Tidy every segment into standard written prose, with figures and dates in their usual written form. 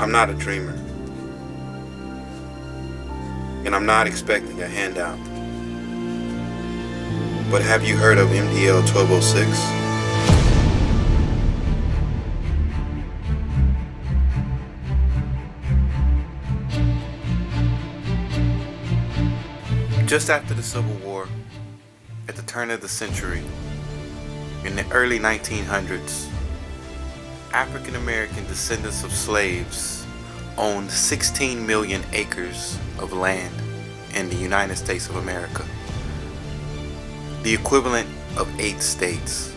I'm not a dreamer, and I'm not expecting a handout. But have you heard of MDL 1206? Just after the Civil War, at the turn of the century, in the early 1900s, African American descendants of slaves owned 16 million acres of land in the United States of America, the equivalent of 8 states.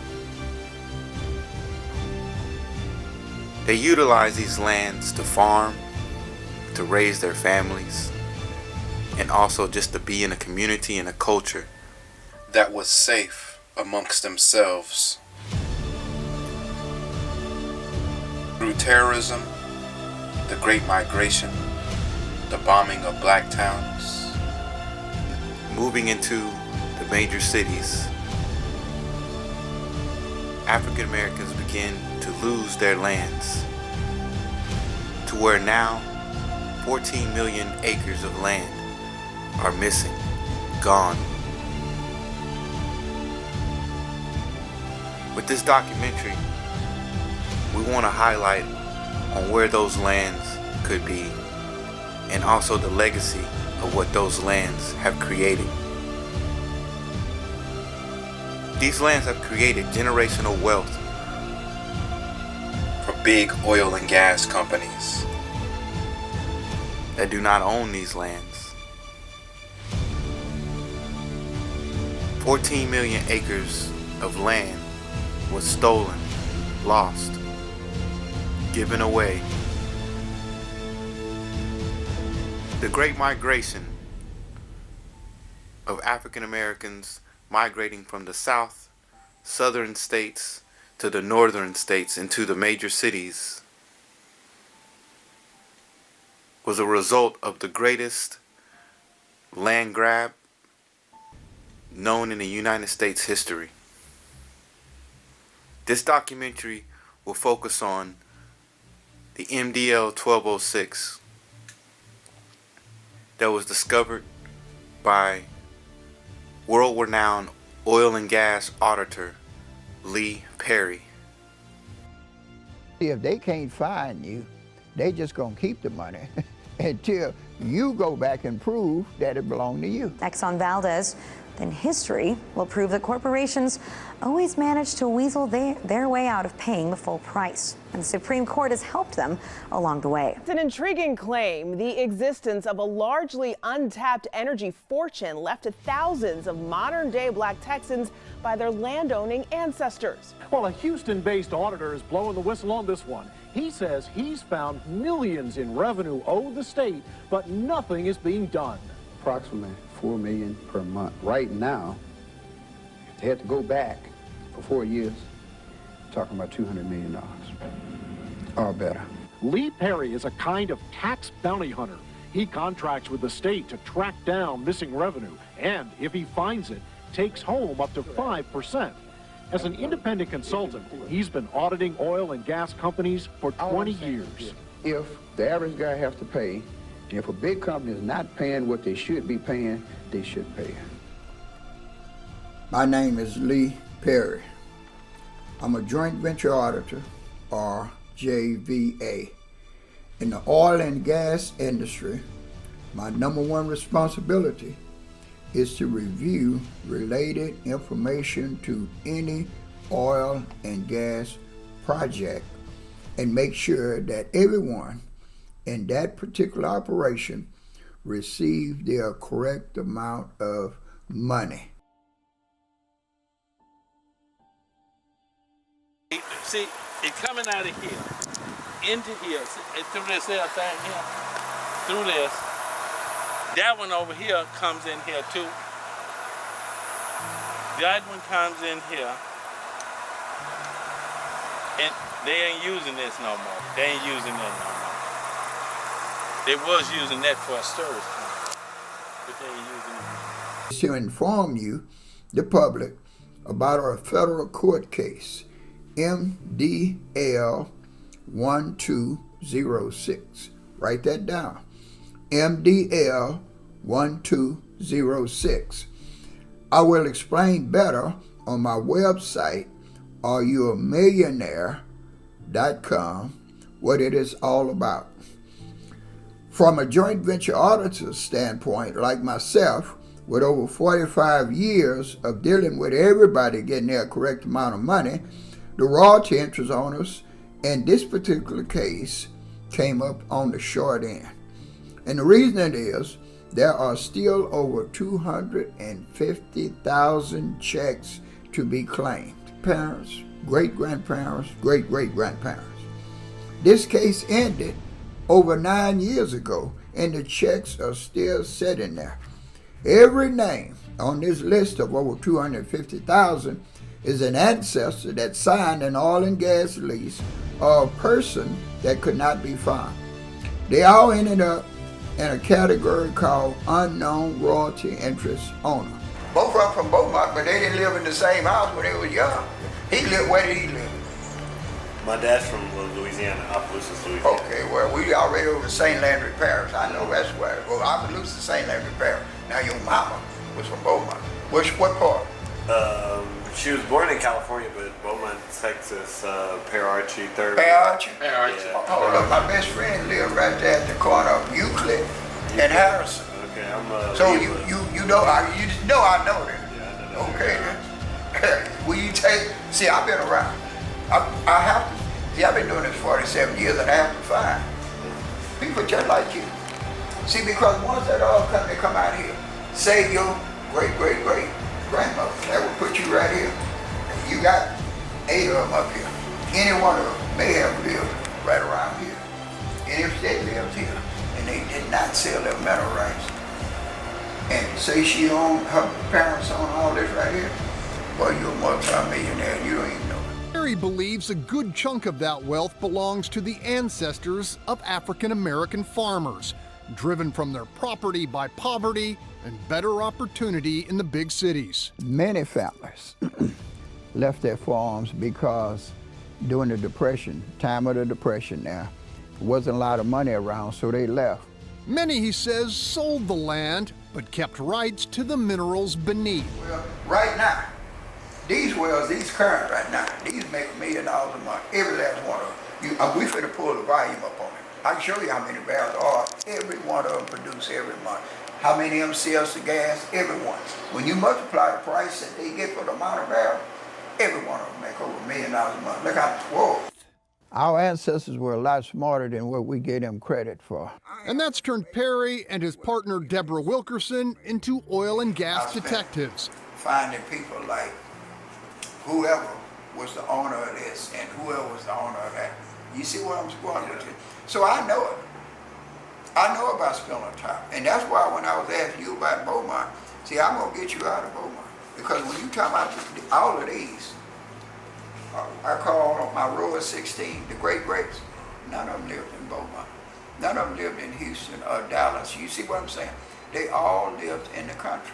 They utilized these lands to farm, to raise their families, and also just to be in a community and a culture that was safe amongst themselves. Through terrorism, the Great Migration, the bombing of black towns, moving into the major cities, African Americans began to lose their lands, to where now 14 million acres of land are missing, gone. With this documentary, we want to highlight on where those lands could be, and also the legacy of what those lands have created. These lands have created generational wealth for big oil and gas companies that do not own these lands. 14 million acres of land was stolen, lost, given away. The Great Migration of African Americans migrating from the southern states to the northern states into the major cities was a result of the greatest land grab known in the United States history. This documentary will focus on the MDL 1206 that was discovered by world-renowned oil and gas auditor Lee Perry. If they can't find you, they just gonna keep the money until you go back and prove that it belonged to you. Exxon Valdez, then history will prove that corporations always manage to weasel their way out of paying the full price. And the Supreme Court has helped them along the way. It's an intriguing claim. The existence of a largely untapped energy fortune left to thousands of modern-day black Texans by their landowning ancestors. Well, a Houston-based auditor is blowing the whistle on this one. He says he's found millions in revenue owed the state, but nothing is being done. Approximately $4 million per month. Right now, if they had to go back for 4 years, talking about $200 million or better. Lee Perry is a kind of tax bounty hunter. He contracts with the state to track down missing revenue, and if he finds it, takes home up to 5%. As an independent consultant, he's been auditing oil and gas companies for 20 years. If the average guy has to pay, if a big company is not paying what they should be paying, they should pay. My name is Lee Perry. I'm a joint venture auditor, or JVA. In the oil and gas industry, my #1 responsibility is to review related information to any oil and gas project and make sure that everyone in that particular operation receive their correct amount of money. See, it's coming out of here, into here, through this little thing here, through this. That one over here comes in here too. That one comes in here. And they ain't using this no more. They ain't using that no more. They was using that for a storage tank, but they ain't using it. To inform you, the public, about our federal court case, MDL 1206. 1206. Write that down. MDL 1206. I will explain better on my website, areyouamillionaire.com, what it is all about. From a joint venture auditor's standpoint, like myself, with over 45 years of dealing with everybody getting their correct amount of money, the royalty interest owners in this particular case came up on the short end. And the reason it is, there are still over 250,000 checks to be claimed. Parents, great-grandparents, great-great-grandparents. This case ended over 9 years ago, and the checks are still sitting there. Every name on this list of over 250,000 is an ancestor that signed an oil and gas lease or a person that could not be found. They all ended up in a category called unknown royalty interest owner. Both of them from Beaumont, but they didn't live in the same house when they were young. Where did he live? My dad's from Louisiana, Opelousas, Louisiana. Okay, well, we already over St. Landry Parish. I know that's where. Well, Opelousas, St. Landry Parish. Now your mama was from Beaumont. What part? She was born in California, but Beaumont, Texas, Archie, 3rd. Archie? Yeah. Oh, look, my best friend lived right there at the corner of Euclid and Harrison. Okay, I'm So you know, you just know I know that. Yeah, I know that. Okay, then. Will you take, see, I've been around. I have to, see, I've been doing this 47 years and I have to find people just like you. See, because once that oil company come out here, say your great-great-great-grandmother, that would put you right here. You got 8 of them up here. Any one of them may have lived right around here. And if they lived here and they did not sell their mineral rights, and say she owned, her parents own all this right here, well, you're a multi-millionaire and you don't even know it. Perry believes a good chunk of that wealth belongs to the ancestors of African-American farmers, driven from their property by poverty and better opportunity in the big cities. Many families left their farms because during the Depression, time of the Depression now, there wasn't a lot of money around, so they left. Many, he says, sold the land, but kept rights to the minerals beneath. Well, right now, these wells, these current right now, these make $1 million a month, every last one of them. We finna pull the volume up on it. I can show you how many barrels are. Every one of them produce every month. How many of them sells the gas? Every one. When you multiply the price that they get for the amount of barrels, every one of them make over $1 million a month. Look how, whoa. Our ancestors were a lot smarter than what we give them credit for. And that's turned Perry and his partner Deborah Wilkerson into oil and gas detectives. Finding people like whoever was the owner of this and whoever was the owner of that. You see what I'm going with it? So I know it. I know about spilling top. And that's why when I was asking you about Beaumont, see, I'm going to get you out of Beaumont. Because when you talk about all of these, I call my row of 16, the great-greats, none of them lived in Beaumont. None of them lived in Houston or Dallas. You see what I'm saying? They all lived in the country.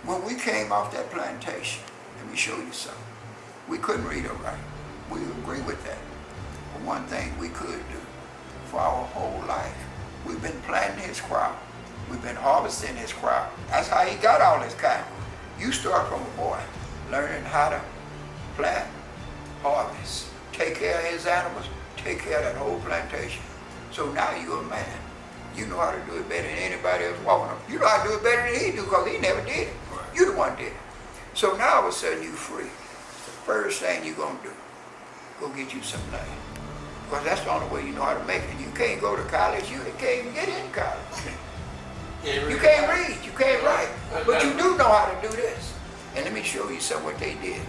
When we came off that plantation, let me show you something. We couldn't read or write. We agree with that. But one thing we could do for our whole life, we've been planting his crop. We've been harvesting his crop. That's how he got all his cattle. You start from a boy, learning how to plant, harvest, take care of his animals, take care of that whole plantation. So now you're a man. You know how to do it better than anybody else walking up. You know how to do it better than he do because he never did it. You the one did it. So now all of a sudden you free. The first thing you're gonna do, go get you some land. Because that's the only way you know how to make it. You can't go to college, you can't even get in college. You can't read, you can't write, but you do know how to do this. And let me show you some what they did.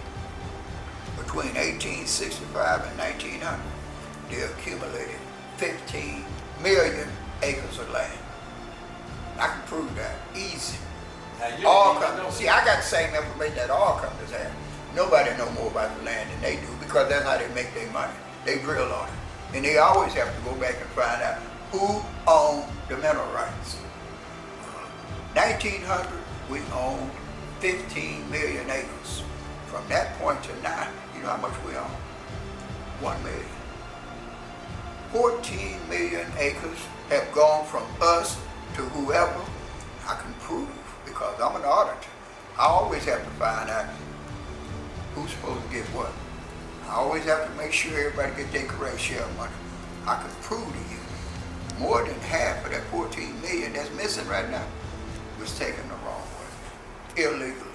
Between 1865 and 1900, they accumulated 15 million acres of land. I can prove that, easy. All companies, see, I got the same information that all companies have. Nobody know more about the land than they do because that's how they make their money. They drill on it. And they always have to go back and find out who owned the mineral rights. 1900, we owned 15 million acres. From that point to now, you know how much we own? 1 million. 14 million acres have gone from us to whoever. I can prove, because I'm an auditor. I always have to find out who's supposed to get what. I always have to make sure everybody gets their correct share of money. I can prove to you more than half of that 14 million that's missing right now was taken the wrong way, illegally.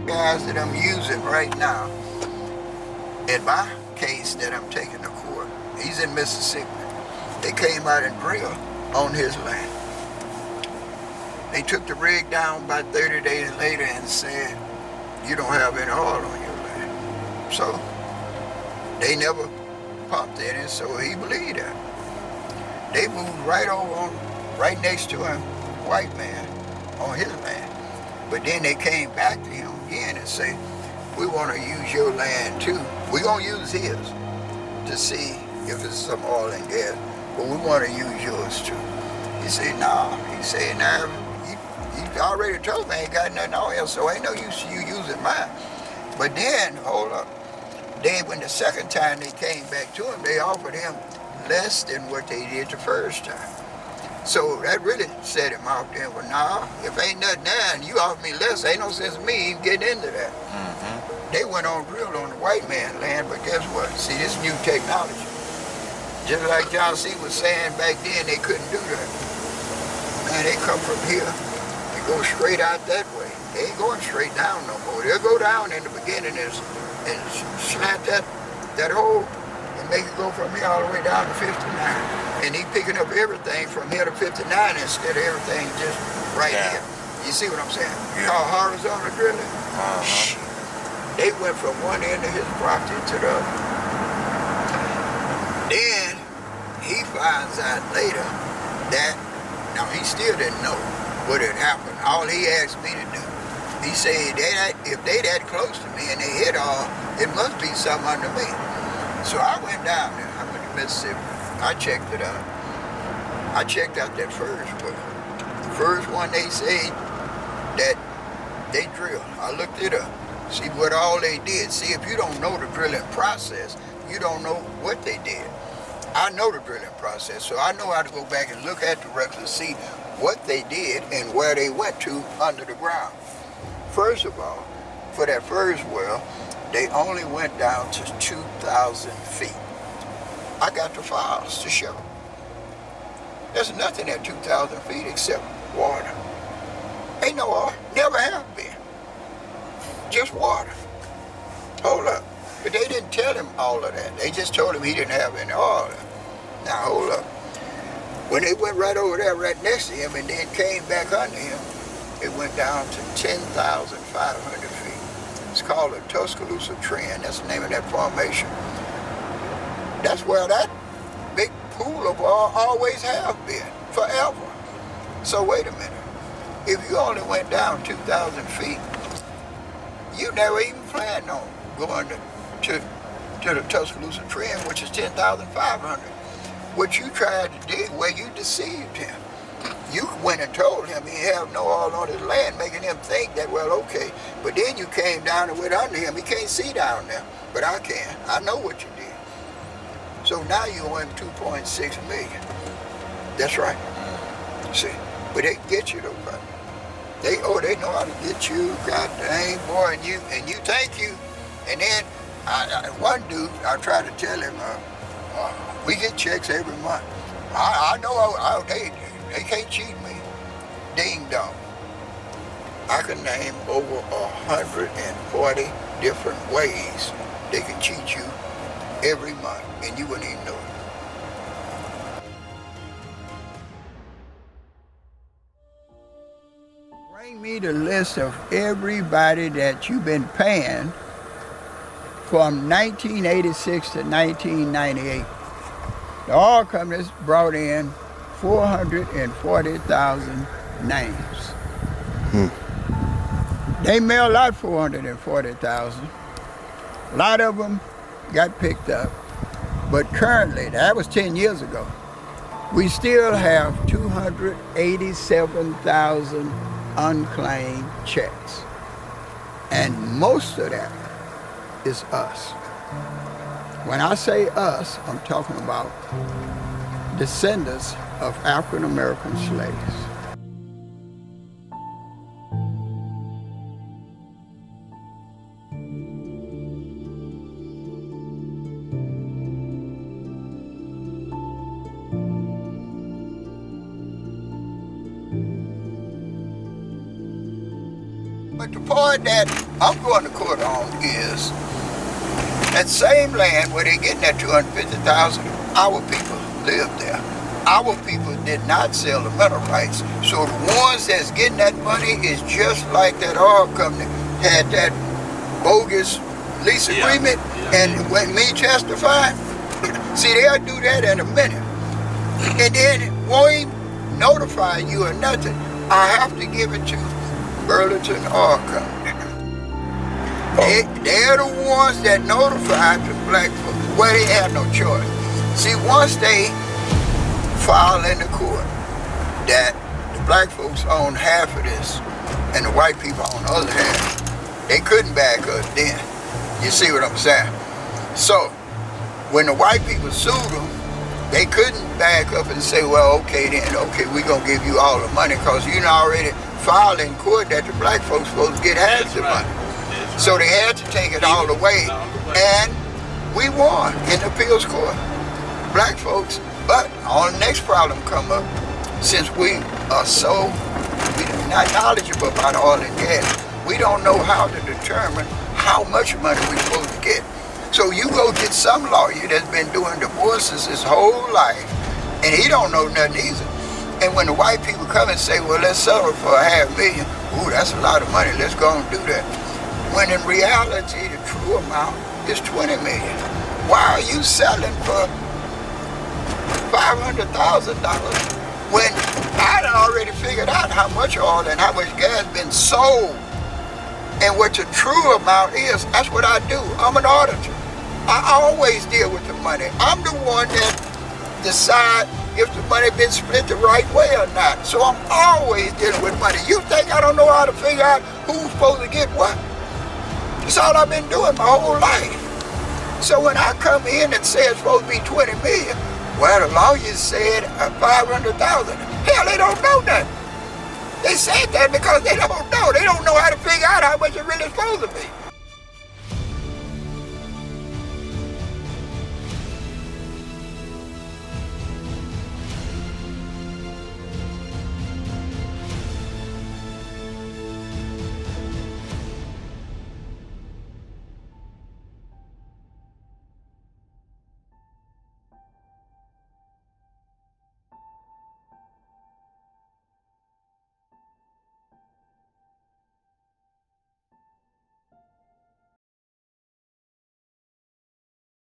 Guys that I'm using right now, in my case that I'm taking to court, he's in Mississippi. They came out and drilled on his land. They took the rig down about 30 days later and said, you don't have any oil on your land. So they never pumped it, and so he believed that. They moved right over on, right next to him, white man, on his land. But then they came back to him again and say, we want to use your land too. We're going to use his to see if there's some oil and gas, but we want to use yours too. He said, nah. He said, nah, you already told me I ain't got nothing on here, so ain't no use you using mine. But then, hold up. Then when the second time they came back to him, they offered him less than what they did the first time. So that really set him off there. Well, nah, if ain't nothing there and you offer me less, ain't no sense in me even getting into that. They went on drill on the white man land, but guess what? See, this new technology. Just like John C. was saying back then, they couldn't do that. Man, they come from here and go straight out that way. They ain't going straight down no more. They'll go down in the beginning and slant that hole and make it go from here all the way down to 59. And he picking up everything from here to 59 instead of everything just right here. You see what I'm saying? How horizontal drilling? They went from one end of his property to the other. Then he finds out later that, now he still didn't know what had happened. All he asked me to do, he said, if they that close to me and they hit all, it must be something under me. So I went down there. I went to Mississippi. I checked it out. I checked out that first one. The first one they say that they drilled. I looked it up. See what all they did. See, if you don't know the drilling process, you don't know what they did. I know the drilling process, so I know how to go back and look at the records and see what they did and where they went to under the ground. First of all, for that first well, they only went down to 2,000 feet. I got the files to show. There's nothing at 2,000 feet except water. Ain't no oil, never have been. Just water. Hold up. But they didn't tell him all of that. They just told him he didn't have any oil. Now hold up. When they went right over there, right next to him, and then came back under him, it went down to 10,500 feet. It's called a Tuscaloosa Trend. That's the name of that formation. That's where that big pool of oil always have been, forever. So wait a minute. If you only went down 2,000 feet, you never even planned on going to the Tuscaloosa Trend, which is 10,500. what you tried to do, where you deceived him. You went and told him he have no oil on his land, making him think that, well, okay. But then you came down and went under him. He can't see down there, but I can. I know what you did. So now you owe him $2.6 million. That's right. See, but they get you though, brother. They know how to get you, god dang boy, and you thank you. And then one dude, I tried to tell him, we get checks every month. I know they can't cheat me. Ding dong. I can name over 140 different ways they can cheat you every month, and you wouldn't even know it. Bring me the list of everybody that you've been paying from 1986 to 1998. The oil companies brought in 440,000 names. They mailed out 440,000. A lot of them got picked up. But currently, that was 10 years ago, we still have 287,000 unclaimed checks. And most of that is us. When I say us, I'm talking about descendants of African American slaves. But the point that I'm going to court on is that same land where they're getting that $250,000, our people live there. Our people did not sell the mineral rights. So the ones that's getting that money is just like that oil company had that bogus lease agreement, and when me testify, see, they'll do that in a minute. And then it won't even notify you or nothing. I have to give it to Burlington Oil Company. They're the ones that notified the black folks. Well, they had no choice. See, once they file in the court that the black folks own half of this and the white people own the other half, they couldn't back us then. You see what I'm saying? So, when the white people sued them, they couldn't back up and say, well, okay then, okay, we're going to give you all the money because you already filed in court that the black folks supposed to get half the money. So they had to take it all the way. And we won in the appeals court, black folks. But on the next problem come up, since we are so not knowledgeable about oil and gas, we don't know how to determine how much money we're supposed to get. So you go get some lawyer that's been doing divorces his whole life, and he don't know nothing either. And when the white people come and say, well, let's settle for $500,000, ooh, that's a lot of money, let's go and do that. When in reality, the true amount is $20 million. Why are you selling for $500,000 when I done already figured out how much oil and how much gas been sold and what the true amount is? That's what I do. I'm an auditor. I always deal with the money. I'm the one that decide if the money been split the right way or not. So I'm always dealing with money. You think I don't know how to figure out who's supposed to get what? That's all I've been doing my whole life. So when I come in and say it's supposed to be $20 million, well, the lawyers said $500,000. Hell, they don't know nothing. They said that because they don't know. They don't know how to figure out how much it really is supposed to be.